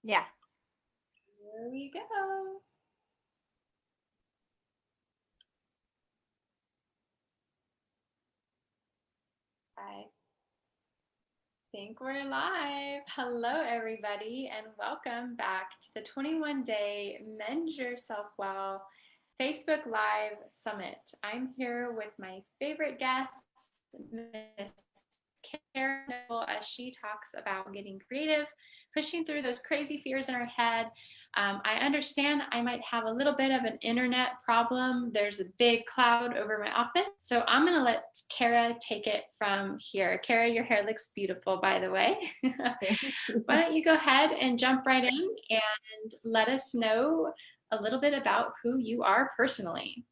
Yeah. Here we go. I think we're live. Hello, everybody, and welcome back to the 21-day Mend Yourself Well Facebook Live Summit. I'm here with my favorite guest, Miss Cara Noggle, as she talks about getting creative, pushing through those crazy fears in our head. I understand I might have a little bit of an internet problem. There's a big cloud over my office. So I'm going to let Cara take it from here. Cara, your hair looks beautiful, by the way. Thank you. Why don't you go ahead and jump right in and let us know a little bit about who you are personally.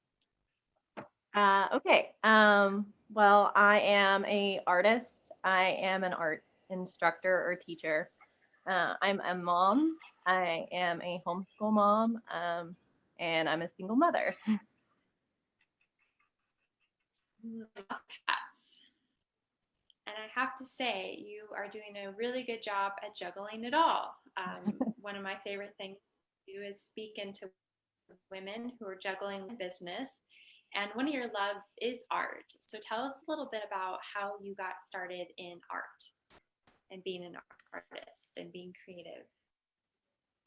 Okay. Well, I am a artist. I am an art instructor or teacher. I'm a mom. I am a homeschool mom. And I'm a single mother. Cats. And I have to say, you are doing a really good job at juggling it all. One of my favorite things to do is speak into women who are juggling business. And one of your loves is art. So tell us a little bit about how you got started in art and being an artist and being creative.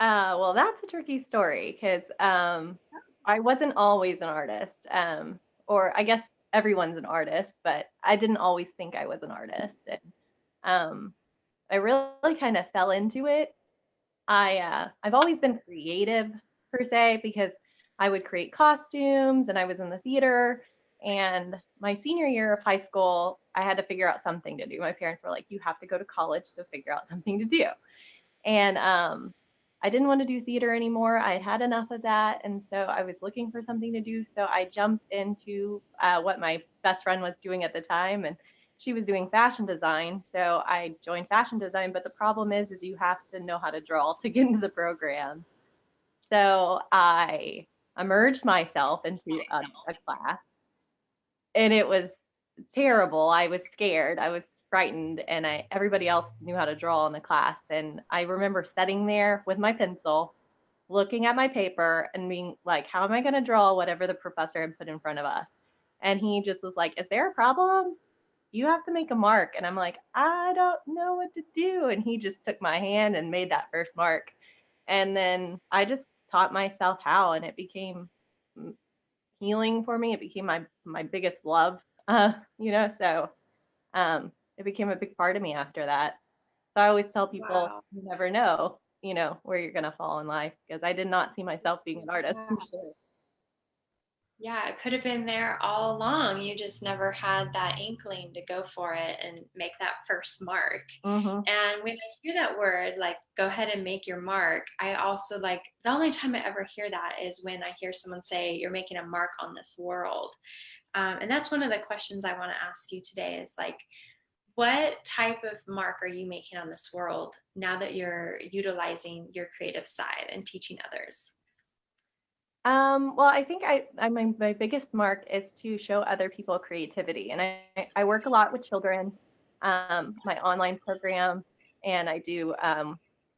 Well, that's a tricky story because I wasn't always an artist. Or I guess everyone's an artist, but I didn't always think I was an artist. And I really kind of fell into it. I've always been creative per se because I would create costumes and I was in the theater. And my senior year of high school, I had to figure out something to do. My parents were like, "You have to go to college, so figure out something to do." And I didn't want to do theater anymore. I had enough of that, and so I was looking for something to do. So I jumped into what my best friend was doing at the time, and she was doing fashion design. So I joined fashion design, but the problem is you have to know how to draw to get into the program. So I immersed myself into a class, and it was terrible. I was scared. I was frightened, and everybody else knew how to draw in the class. And I remember sitting there with my pencil, looking at my paper, and being like, "How am I going to draw whatever the professor had put in front of us?" And he just was like, "Is there a problem? You have to make a mark." And I'm like, "I don't know what to do." And he just took my hand and made that first mark. And then I just taught myself how, and it became healing for me. It became my biggest love, so it became a big part of me after that. So I always tell people, Wow. you never know, where you're going to fall in life, because I did not see myself being an artist for Yeah. sure. Yeah, it could have been there all along. You just never had that inkling to go for it and make that first mark. Mm-hmm. And when I hear that word, like, go ahead and make your mark, I also like the only time I ever hear that is when I hear someone say, you're making a mark on this world. And that's one of the questions I want to ask you today is like, what type of mark are you making on this world now that you're utilizing your creative side and teaching others? Well, I think my biggest mark is to show other people creativity. And I work a lot with children, my online program, and I do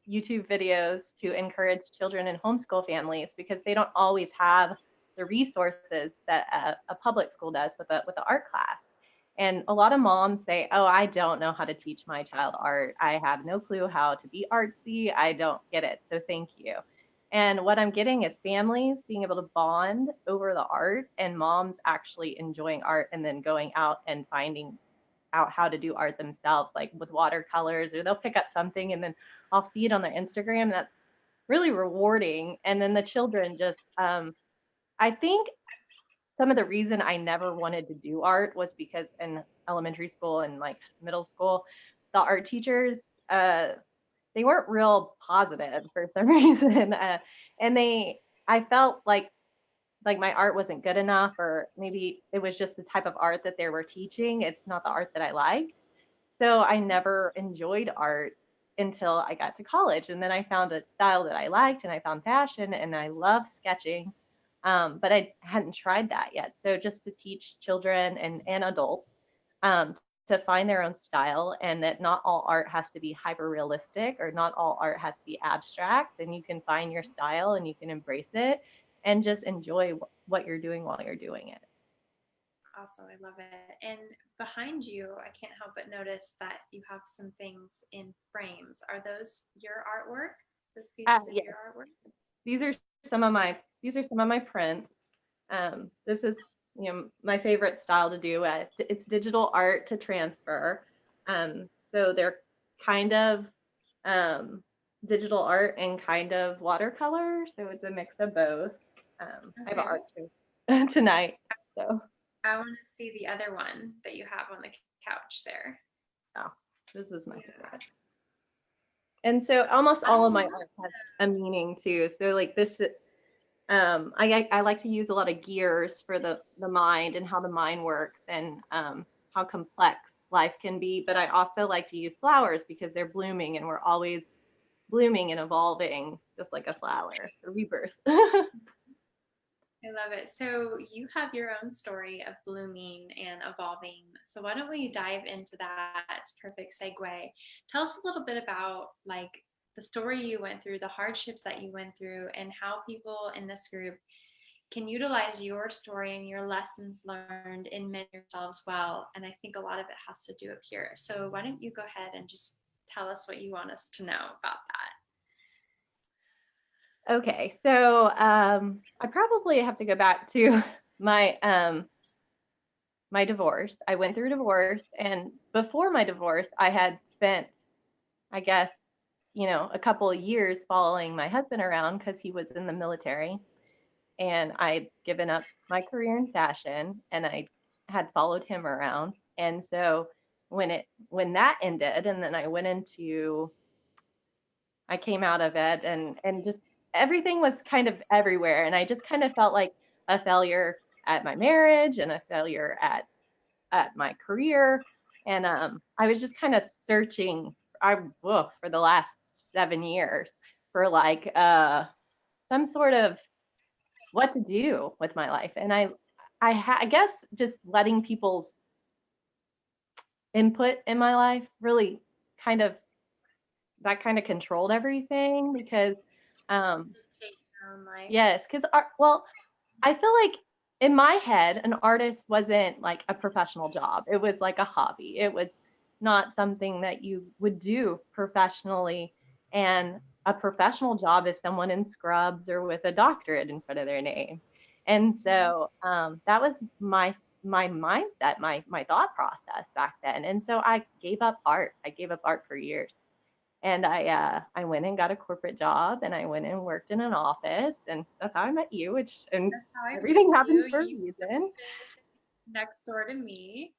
YouTube videos to encourage children in homeschool families because they don't always have the resources that a public school does with the art class. And a lot of moms say, "Oh, I don't know how to teach my child art. I have no clue how to be artsy. I don't get it. So thank you." And what I'm getting is families being able to bond over the art and moms actually enjoying art and then going out and finding out how to do art themselves, like with watercolors, or they'll pick up something and then I'll see it on their Instagram. That's really rewarding. And then the children just, I think some of the reason I never wanted to do art was because in elementary school and like middle school, the art teachers, uh, they weren't real positive for some reason, and I felt like my art wasn't good enough, or maybe it was just the type of art that they were teaching. It's not the art that I liked, so I never enjoyed art until I got to college, and then I found a style that I liked, and I found passion, and I love sketching. But I hadn't tried that yet. So just to teach children and adults to find their own style, and that not all art has to be hyper realistic or not all art has to be abstract, and you can find your style and you can embrace it and just enjoy what you're doing while you're doing it. Awesome. I love it. And behind you, I can't help but notice that you have some things in frames. Are those your artwork? Those pieces of Yeah, your artwork? these are these are some of my prints. This is my favorite style to do. It's digital art to transfer. So they're kind of digital art and kind of watercolor. So it's a mix of both. I have an Okay. art show tonight. So I want to see the other one that you have on the couch there. oh, this is my Yeah. favorite. And so almost I all of my love art has a meaning too. So like this I like to use a lot of gears for the mind and how the mind works and how complex life can be. But I also like to use flowers because they're blooming and we're always blooming and evolving, just like a flower, a rebirth. I love it. So you have your own story of blooming and evolving. So why don't we dive into that? It's a perfect segue. Tell us a little bit about like the story you went through, the hardships that you went through, and how people in this group can utilize your story and your lessons learned in men yourselves well. And I think a lot of it has to do up here. So why don't you go ahead and just tell us what you want us to know about that? Okay, so I probably have to go back to my my divorce. I went through divorce, and before my divorce, I had spent, I guess, a couple of years following my husband around because he was in the military, and I'd given up my career in fashion, and I had followed him around. And so when that ended, and then I came out of it, and just everything was kind of everywhere, and I just kind of felt like a failure at my marriage and a failure at my career. And I was just kind of searching for the last 7 years for like some sort of what to do with my life. And I guess just letting people's input in my life really kind of that kind of controlled everything because um Take your own life. yes, because well, I feel like in my head, an artist wasn't like a professional job. It was like a hobby. It was not something that you would do professionally. And a professional job is someone in scrubs or with a doctorate in front of their name. And Mm-hmm. so that was my mindset, my thought process back then. And so I gave up art. I gave up art for years. And I went and got a corporate job and I went and worked in an office and that's how I met you, which and That's how I met everything you. happens for a You reason. next door to me.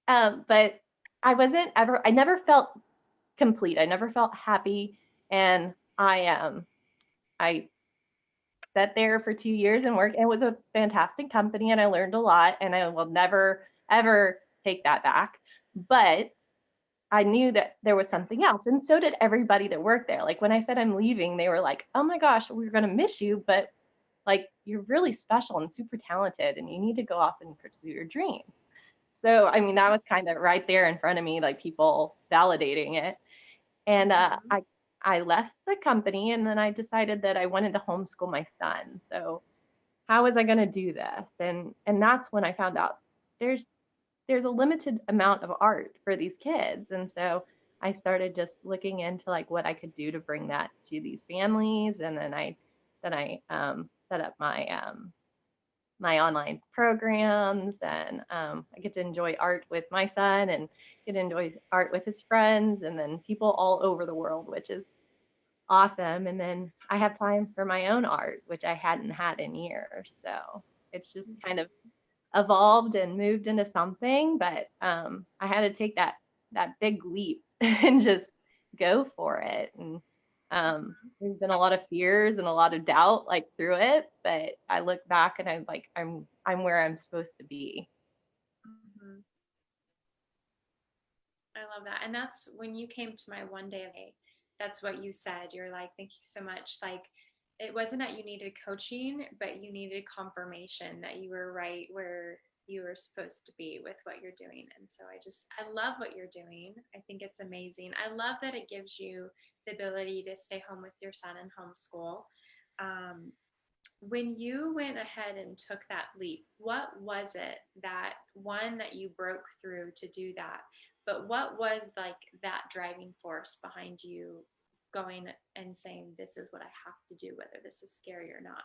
But I never felt complete. I never felt happy. And I sat there for 2 years and worked. And it was a fantastic company and I learned a lot and I will never, ever take that back. But I knew that there was something else. And so did everybody that worked there. Like when I said I'm leaving, they were like, oh my gosh, we're going to miss you. But like, you're really special and super talented and you need to go off and pursue your dreams. So, I mean, that was kind of right there in front of me, like people validating it. And Mm-hmm. I left the company and then I decided that I wanted to homeschool my son. So how was I going to do this? And that's when I found out there's there's a limited amount of art for these kids. And so I started just looking into like what I could do to bring that to these families. And then I set up my online programs and I get to enjoy art with my son and get to enjoy art with his friends and then people all over the world, which is awesome. And then I have time for my own art, which I hadn't had in years. So it's just kind of evolved and moved into something, but I had to take that big leap and just go for it. And there's been a lot of fears and a lot of doubt like through it, but I look back and I'm like I'm where I'm supposed to be. Mm-hmm. I love that. And that's when you came to my one day of day, that's what you said. You're like, thank you so much. Like, it wasn't that you needed coaching, but you needed confirmation that you were right where you were supposed to be with what you're doing. And so I love what you're doing. I think it's amazing. I love that it gives you the ability to stay home with your son and homeschool. Um, when you went ahead and took that leap, what was it that one that you broke through to do that? But what was like that driving force behind you going and saying, this is what I have to do, whether this is scary or not?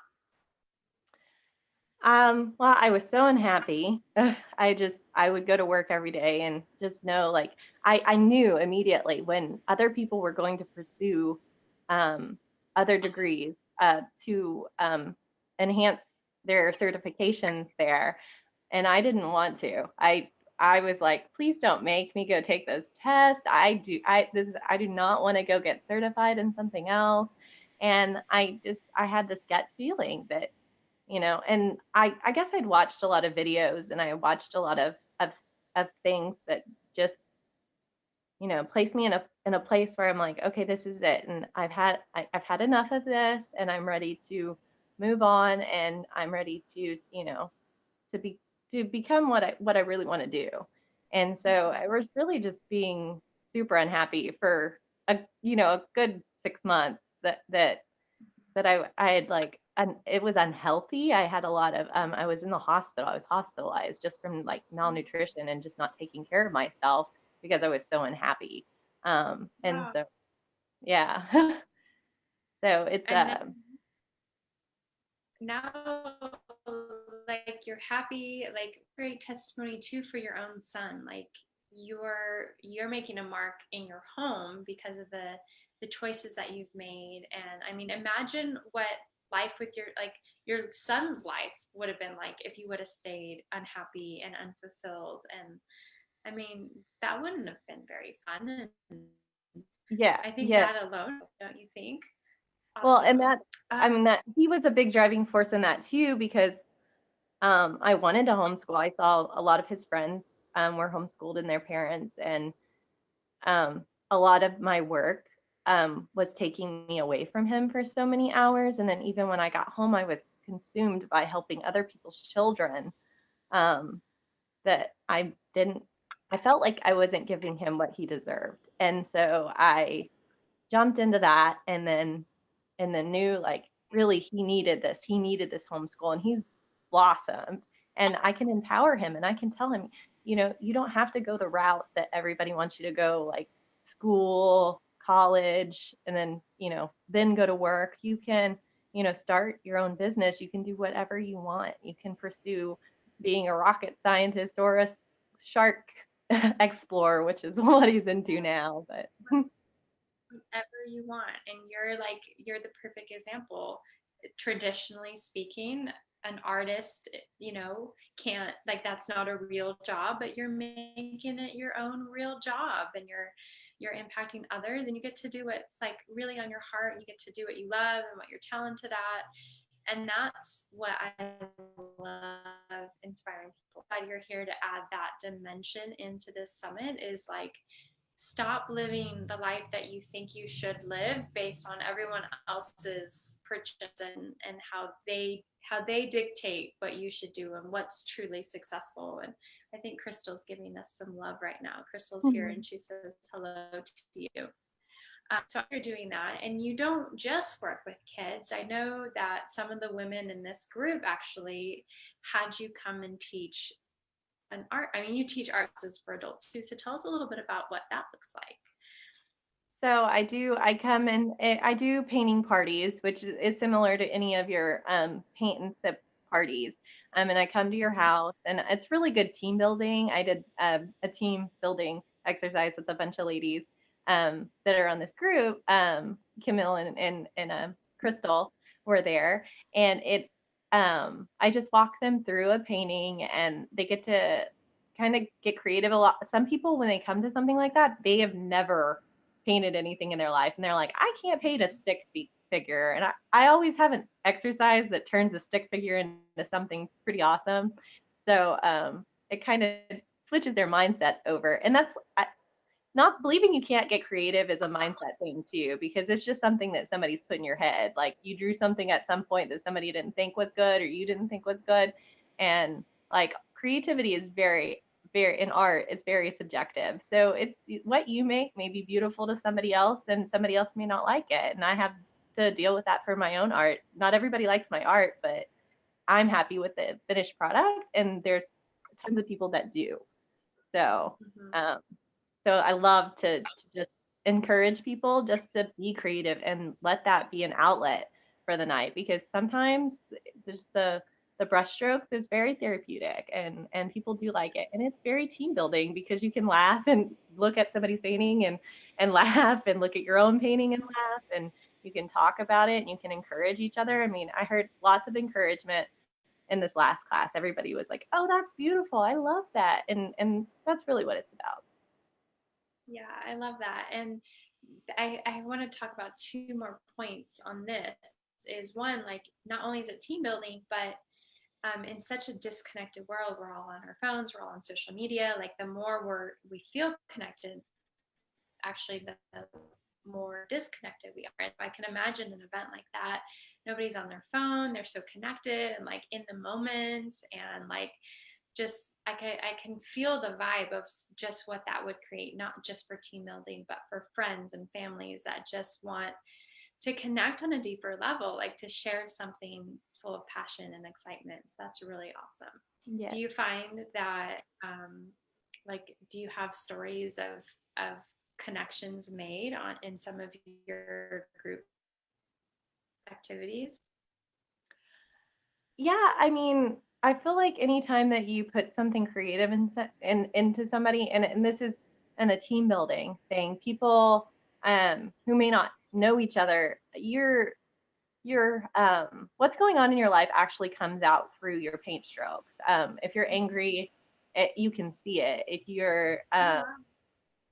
Well, I was so unhappy. I would go to work every day and just know, like, I knew immediately when other people were going to pursue um, other degrees to enhance their certifications there, and I didn't want to. I was like, please don't make me go take those tests. I do not want to go get certified in something else. And I had this gut feeling that, and I guess I'd watched a lot of videos and I watched a lot of things that just, place me in a place where I'm like, okay, this is it. And I've had enough of this, and I'm ready to move on, and I'm ready to, to be to become what I really want to do. And so I was really just being super unhappy for a good 6 months that I had, like, it was unhealthy. I had a lot of I was in the hospital. I was hospitalized just from, like, malnutrition and just not taking care of myself because I was so unhappy. And Wow. so yeah. So it's And now, like, you're happy, like, great testimony too for your own son. Like, you're making a mark in your home because of the choices that you've made. And I mean, imagine what life with your son's life would have been like if you would have stayed unhappy and unfulfilled. And I mean, that wouldn't have been very fun. And yeah, I think yeah. that alone, don't you think? Well, and Awesome. that, I mean, that he was a big driving force in that too, because I wanted to homeschool. I saw a lot of his friends were homeschooled in their parents, and a lot of my work was taking me away from him for so many hours. And then even when I got home, I was consumed by helping other people's children, um, that I felt like I wasn't giving him what he deserved. And so I jumped into that, and then knew, like, really he needed this homeschool, and he's blossomed, and I can empower him, and I can tell him, you don't have to go the route that everybody wants you to go, like school, college, and then go to work. You can, start your own business. You can do whatever you want. You can pursue being a rocket scientist or a shark explorer, which is what he's into now. But Whatever you want. And you're the perfect example. Traditionally speaking, an artist, can't, like, that's not a real job, but you're making it your own real job, and you're impacting others, and you get to do what's like really on your heart. You get to do what you love and what you're talented at. And that's what I love inspiring people. You're here to add that dimension into this summit, is like, stop living the life that you think you should live based on everyone else's purchase, and how they dictate what you should do and what's truly successful. And I think Crystal's giving us some love right now. Crystal's here and she says hello to you. So you're doing that, and you don't just work with kids. I know that some of the women in this group actually had you come and teach an art. I mean, you teach art classes for adults too. So tell us a little bit about what that looks like. So I come and I do painting parties, which is similar to any of your paint and sip parties. And I come to your house, and it's really good team building. I did a team building exercise with a bunch of ladies that are on this group. Camille and Crystal were there, and I just walk them through a painting, and they get to kind of get creative a lot. Some people, when they come to something like that, they have never painted anything in their life, and they're like, I can't paint a stick figure. And I always have an exercise that turns a stick figure into something pretty awesome. So it kind of switches their mindset over. And not believing you can't get creative is a mindset thing too, because it's just something that somebody's put in your head. Like, you drew something at some point that somebody didn't think was good, or you didn't think was good. And, like, creativity is very in art, it's very subjective. So it's what you make may be beautiful to somebody else and somebody else may not like it. And I have to deal with that for my own art. Not everybody likes my art, but I'm happy with the finished product and there's tons of people that do. So, Mm-hmm. um, so I love to just encourage people just to be creative and let that be an outlet for the night because sometimes just the brush strokes is very therapeutic and people do like it and it's very team building because you can laugh and look at somebody's painting and laugh and look at your own painting and laugh and you can talk about it and you can encourage each other. I mean, I heard lots of encouragement in this last class. Everybody was like, "Oh, that's beautiful. I love that." And that's really what it's about. Yeah, I love that. And I want to talk about two more points on this. Is one, like, not only is it team building, but in such a disconnected world, we're all on our phones, we're all on social media. Like, the more we feel connected, actually, the more disconnected we are. I can imagine an event like that. Nobody's on their phone. They're so connected and like in the moment, and like just I can feel the vibe of just what that would create, not just for team building, but for friends and families that just want to connect on a deeper level, like to share something full of passion and excitement. So that's really awesome. Do Yes. you find that, like, do you have stories of connections made on in some of your group activities? Yeah, I mean, I feel like anytime that you put something creative into somebody, and this is in a team building thing, people who may not know each other, your what's going on in your life actually comes out through your paint strokes. If you're angry, you can see it. Oh, wow.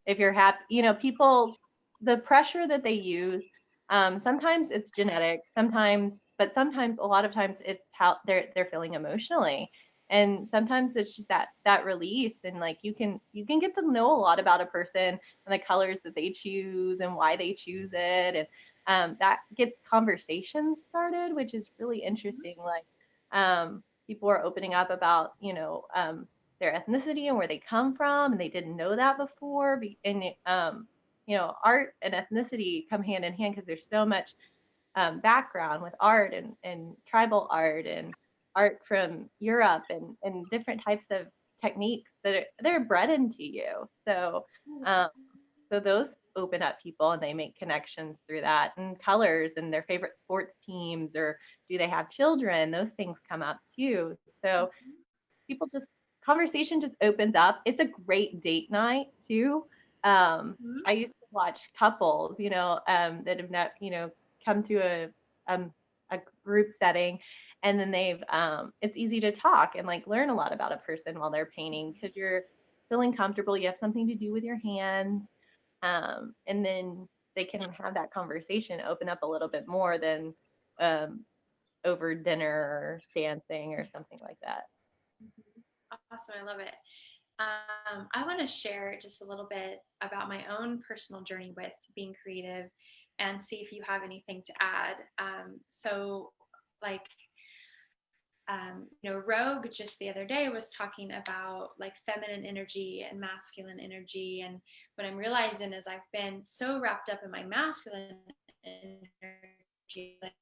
If you're happy, you know, people, the pressure that they use, sometimes it's genetic, but sometimes, a lot of times, it's how they're feeling emotionally, and sometimes it's just that release, and like you can get to know a lot about a person and the colors that they choose and why they choose it, and that gets conversations started, which is really Mhm. interesting. Like people are opening up about their ethnicity and where they come from, and they didn't know that before. And art and ethnicity come hand in hand because there's so much background with art and tribal art and art from Europe and different types of techniques they're bred into you. Um, so those open up people and they make connections through that and colors and their favorite sports teams or do they have children? Those things come up too. So people just conversation just opens up. It's a great date night too. Mhm. I used to watch couples, that have not, come to um, a group setting, and then it's easy to talk and like learn a lot about a person while they're painting because you're feeling comfortable. You have something to do with your hands, and then they can have that conversation open up a little bit more than um, over dinner or dancing or something like that. Mhm. Awesome. I love it. I want to share just a little bit about my own personal journey with being creative and see if you have anything to add. So, like, Rogue just the other day was talking about like feminine energy and masculine energy. And what I'm realizing is I've been so wrapped up in my masculine energy, like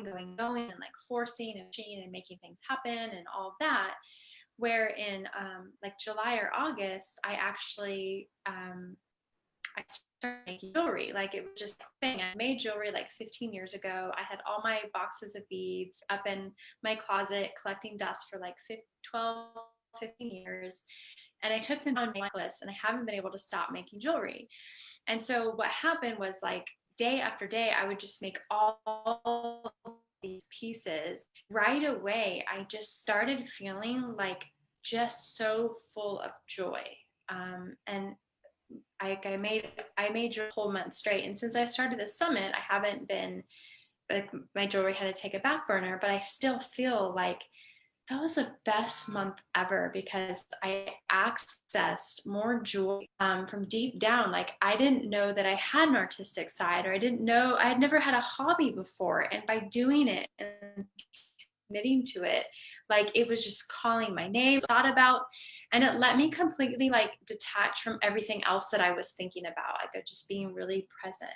going, and like forcing and pushing and making things happen and all of that. Where in like July or August, I started making jewelry. Like, it was just a thing. I made jewelry like 15 years ago. I had all my boxes of beads up in my closet collecting dust for like 12, 15 years. And I took them down my necklace and I haven't been able to stop making jewelry. And so what happened was, like, day after day, I would just make all these pieces. Right away, I just started feeling like just so full of joy. And I made a whole month straight. And since I started the summit, I haven't been, like, my jewelry had to take a back burner, but I still feel like that was the best month ever because I accessed more joy from deep down. Like, I didn't know that I had an artistic side, or I didn't know I had never had a hobby before. And by doing it and committing to it, like it was just calling my name, thought about, and it let me completely like detach from everything else that I was thinking about, like just being really present.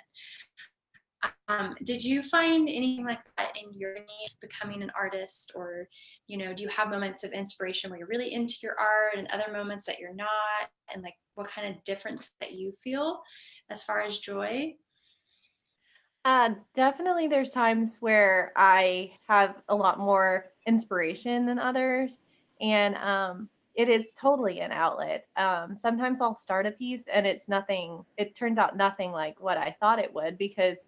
Did you find anything like that in your journey becoming an artist, or do you have moments of inspiration where you're really into your art and other moments that you're not, and like what kind of difference that you feel as far as joy? Definitely there's times where I have a lot more inspiration than others, and it is totally an outlet. Sometimes I'll start a piece and it turns out nothing like what I thought it would, because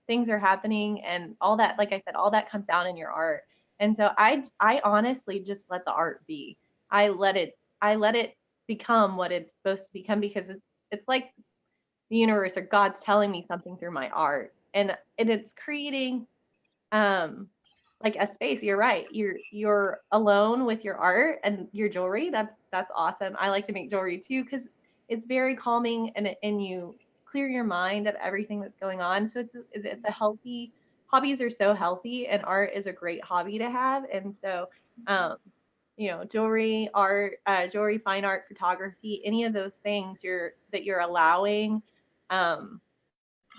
things are happening and all that, like I said, all that comes out in your art. And so I honestly just let the art be. I let it become what it's supposed to become, because it's like the universe or God's telling me something through my art. And it's creating um like a space. You're right. You're alone with your art and your jewelry. That's awesome. I like to make jewelry too, because it's very calming, and you clear your mind of everything that's going on. So it's a healthy, hobbies are so healthy, and art is a great hobby to have. And so um jewelry, art, jewelry, fine art, photography, any of those things you're allowing um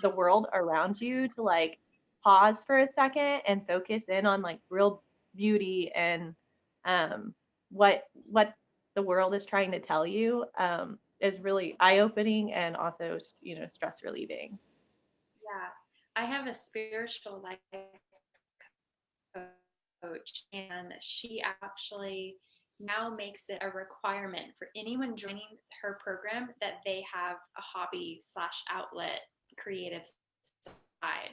the world around you to like pause for a second and focus in on like real beauty and what the world is trying to tell you, is really eye opening and also stress relieving. Yeah, I have a spiritual life coach, and she actually now makes it a requirement for anyone joining her program that they have a hobby slash outlet creative side,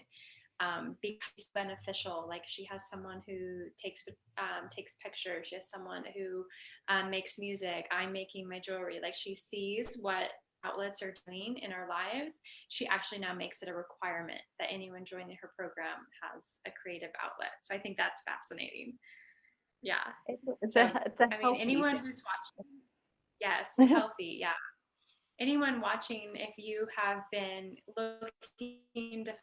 because it's beneficial. Like she has someone who takes pictures. She has someone who makes music. I'm making my jewelry. Like she sees what outlets are doing in our lives. She actually now makes it a requirement that anyone joining her program has a creative outlet. So I think that's fascinating. Yeah. So It's a I mean, healthy. anyone who's watching, yes, healthy, yeah. Anyone watching, if you have been looking to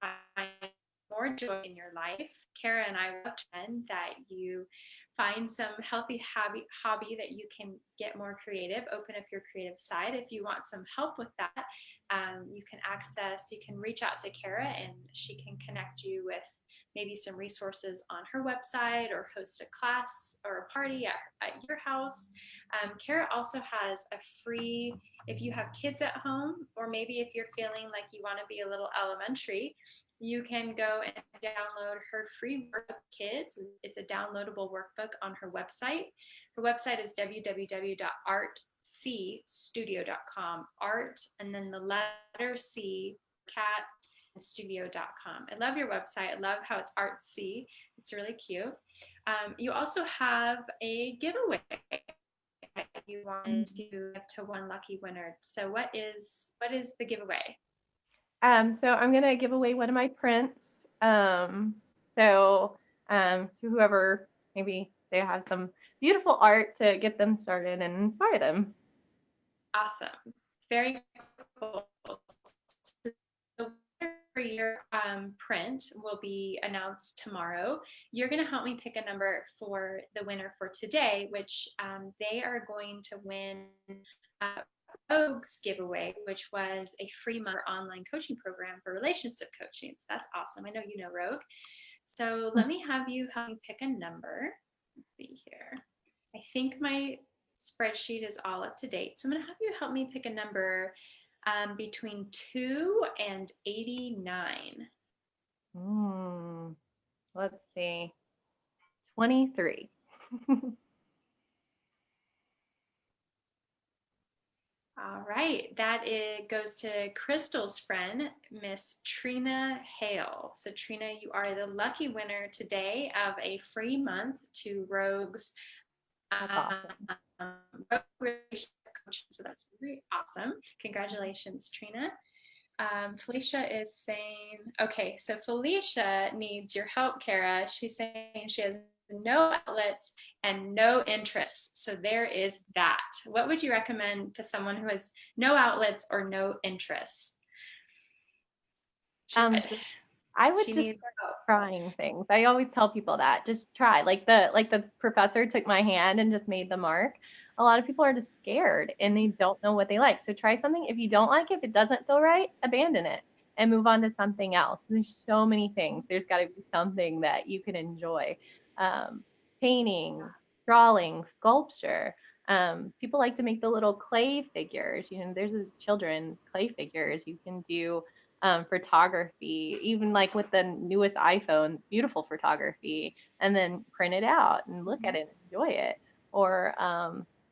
find more joy in your life, Cara and I recommend that you find some healthy hobby that you can get more creative, open up your creative side. If you want some help with that, you can reach out to Cara and she can connect you with maybe some resources on her website, or host a class or a party at your house. Cara also has a free, if you have kids at home, or maybe if you're feeling like you want to be a little elementary, you can go and download her free workbook kids. It's a downloadable workbook on her website. Her website is www.artcstudio.com. Art and then the letter C, cat, and studio.com. I love your website. I love how it's artsy. It's really cute. You also have a giveaway that you wanted to give to one lucky winner. So what is the giveaway? So I'm gonna give away one of my prints. Um, so to whoever, maybe they have some beautiful art to get them started and inspire them. Awesome. Very cool. So for your print will be announced tomorrow. You're going to help me pick a number for the winner for today, which they are going to win uh, Rogue's giveaway, which was a free month online coaching program for relationship coaching. So that's awesome. I know you know Rogue. So let me have you help me pick a number. Let's see here. I think my spreadsheet is all up to date. So I'm going to have you help me pick a number between 2 and 89. Let's see, 23. All right, goes to Crystal's friend, Miss Trina Hale. So Trina, you are the lucky winner today of a free month to Rogue's That's awesome. Rogue relationship coaching. So that's really awesome. Congratulations, Trina. Felicia is saying, okay, so Felicia needs your help, Cara. She's saying she has no outlets and no interests. So there is that. What would you recommend to someone who has no outlets or no interests? Um, I would She just needs start help. trying things. I always tell people that just try. Like the professor took my hand and just made the mark. A lot of people are just scared and they don't know what they like. So try something. If you don't like it, if it doesn't feel right, abandon it and move on to something else. There's so many things. There's got to be something that you can enjoy. Um, Painting, drawing, sculpture. People like to make the little clay figures. You know, there's a children clay figures. You can do photography, even like with the newest iPhone, beautiful photography, and then print it out and look at Mhm. it and enjoy it. Or,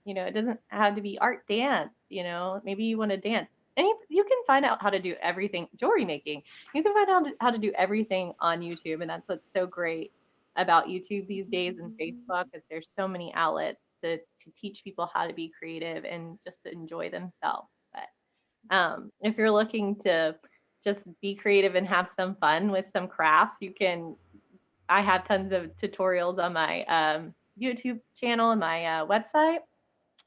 it doesn't have to be art dance, maybe you want to dance. And you can find out how to do everything, jewelry making. You can find out how to do everything on YouTube. And that's what's so great about YouTube these days and Facebook is there's so many outlets to teach people how to be creative and just to enjoy themselves. But if you're looking to just be creative and have some fun with some crafts, I have tons of tutorials on my YouTube channel and my website.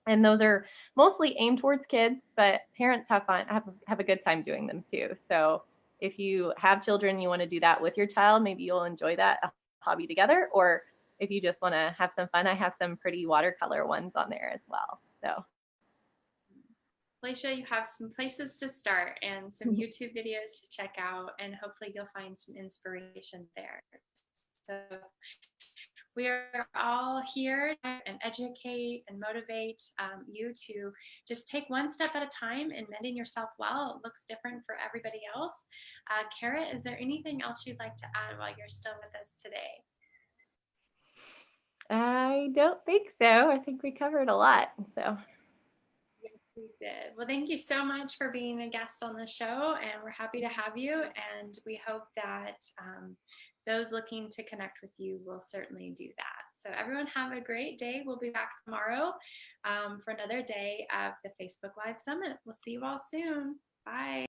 And those are mostly aimed towards kids, but parents have a good time doing them too. So if you have children, you want to do that with your child, maybe you'll enjoy that hobby together. Or if you just want to have some fun, I have some pretty watercolor ones on there as well. So Felicia, you have some places to start and some YouTube videos to check out, and hopefully you'll find some inspiration there. So we are all here and educate and motivate you to just take one step at a time in mending yourself well. It looks different for everybody else. Cara, is there anything else you'd like to add while you're still with us today? I don't think so. I think we covered a lot. So Yes, we did. Well, thank you so much for being a guest on the show, and we're happy to have you. And we hope that those looking to connect with you will certainly do that. So, everyone, have a great day. We'll be back tomorrow for another day of the Facebook Live Summit. We'll see you all soon. Bye.